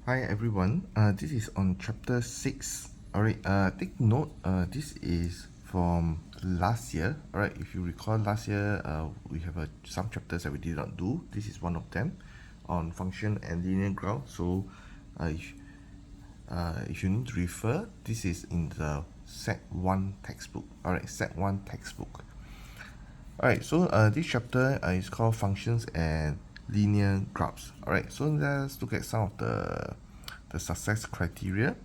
Hi everyone, this is on chapter 6. Alright, take note, this is from last year. Alright, if you recall last year, we have some chapters that we did not do. This is one of them on function and linear graph. So, if you need to refer, this is in the Set 1 textbook. Alright, Set 1 textbook. Alright, so this chapter is called functions and linear graphs. Alright, so let's look at some of the success criteria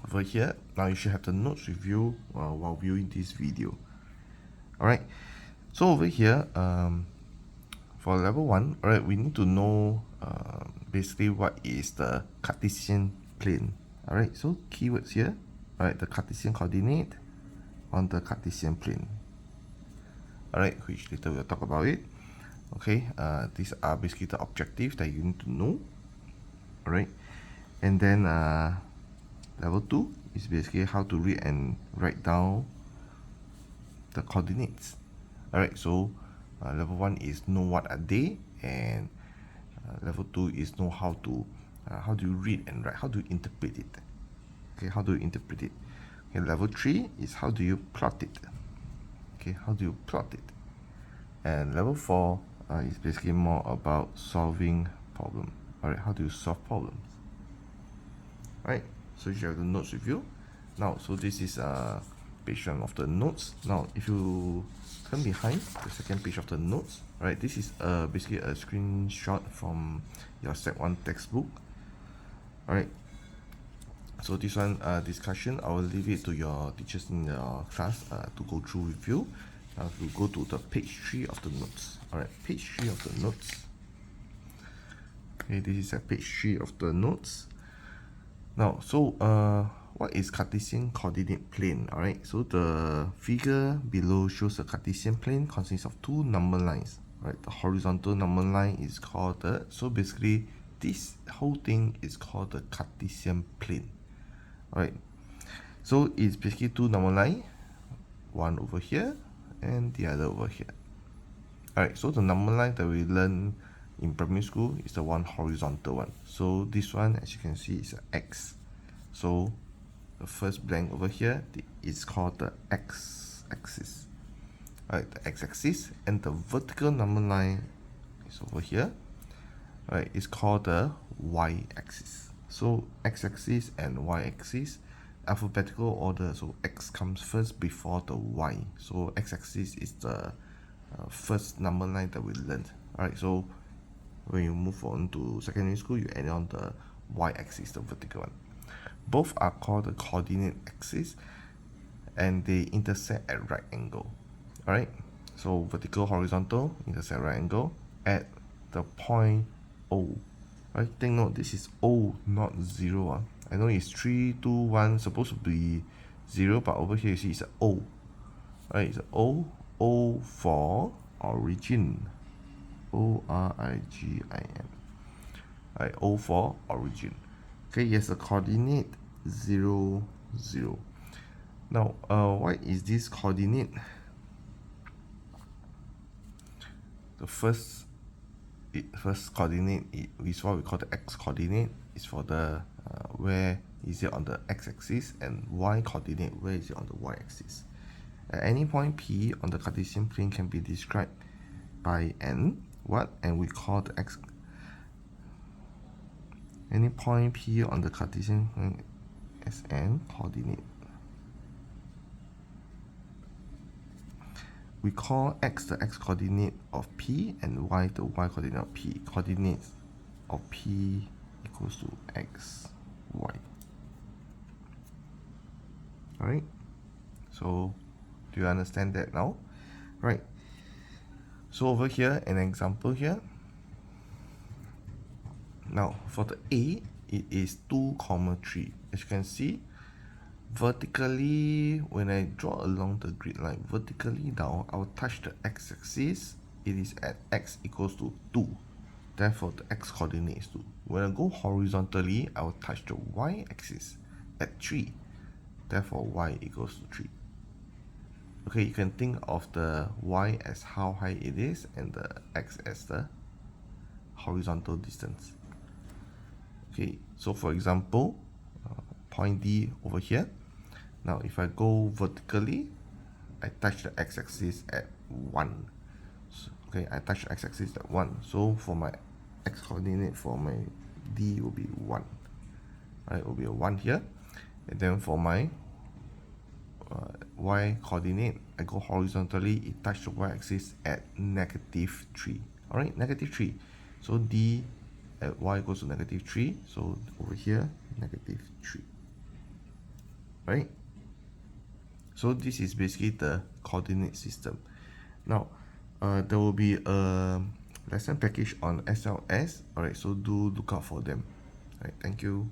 over here. Now you should have the notes with you while viewing this video. Alright, so over here, for level 1, alright, we need to know basically what is the Cartesian plane. Alright, so keywords here, alright, the Cartesian coordinate on the Cartesian plane. Alright, which later we'll talk about it. Okay, these are basically the objectives that you need to know. Alright, and then level 2 is basically how to read and write down the coordinates. Alright, so level 1 is know what are they, and level 2 is know how do you read and write, how do you interpret it. Okay, how do you interpret it. Okay, level 3 is how do you plot it. Okay, how do you plot it. And level 4 is basically more about solving problem. Alright, how do you solve problems. Alright, so you have the notes with you. Now, so this is page 1 of the notes. Now, if you turn behind the second page of the notes, right, this is basically a screenshot from your Set 1 textbook. Alright, so this one discussion, I will leave it to your teachers in your class to go through with you. Now, we'll go to the page 3 of the notes. Alright, page 3 of the notes. Okay, this is at page 3 of the notes. Now, so what is Cartesian coordinate plane? Alright, so the figure below shows a Cartesian plane consists of two number lines. Right, the horizontal number line is called the, so basically this whole thing is called the Cartesian plane. Alright, so it's basically two number line, one over here and the other over here. Alright, so the number line that we learn in primary school is the one horizontal one. So this one, as you can see, is an X. So the first blank over here is called the X-axis. Alright, the X-axis, and the vertical number line is over here. Alright, it's called the Y-axis. So X-axis and Y-axis, alphabetical order. So X comes first before the Y. So X-axis is the first number line that we learned. Alright, so when you move on to secondary school, you add on the Y-axis, the vertical one. Both are called the coordinate axis, and they intersect at right angle. Alright, so vertical, horizontal, intersect right angle at the point O. Right, take note, this is O, not 0. I know it's 3, 2, 1, supposed to be 0, but over here you see it's an O. Right, it's an O, O for origin. O-R-I-G-I-N. Right, O for origin. Okay, yes, the coordinate 0, 0. Now, what is this coordinate? The first coordinate is what we call the x coordinate. Is for the where is it on the x-axis, and y coordinate, where is it on the y-axis. At any point P on the Cartesian plane can be described by n, what, and we call the x. Any point P on the Cartesian plane as n coordinate. We call x the x coordinate of P and y the y coordinate of P. Coordinates of P equals to x, y. Alright, so do you understand that now? Right, so over here, an example here. Now, for the A, it is 2, 3. As you can see, vertically, when I draw along the grid line, vertically down, I will touch the x-axis. It is at x equals to 2. Therefore, the x coordinate is 2. When I go horizontally, I will touch the y-axis at 3. Therefore, y equals to 3. Okay, you can think of the y as how high it is and the x as the horizontal distance. Okay, so for example, point D over here. Now if I go vertically, I touch the x-axis at 1. So, okay, I touch the x-axis at 1. So for my x coordinate for my D will be 1. Right, it will be a 1 here. And then for my y coordinate, I go horizontally, it touch the y-axis at -3. Alright, -3. So D at y goes to -3. So over here, -3. Right? So this is basically the coordinate system. Now, there will be a lesson package on SLS. Alright, so do look out for them. Alright, thank you.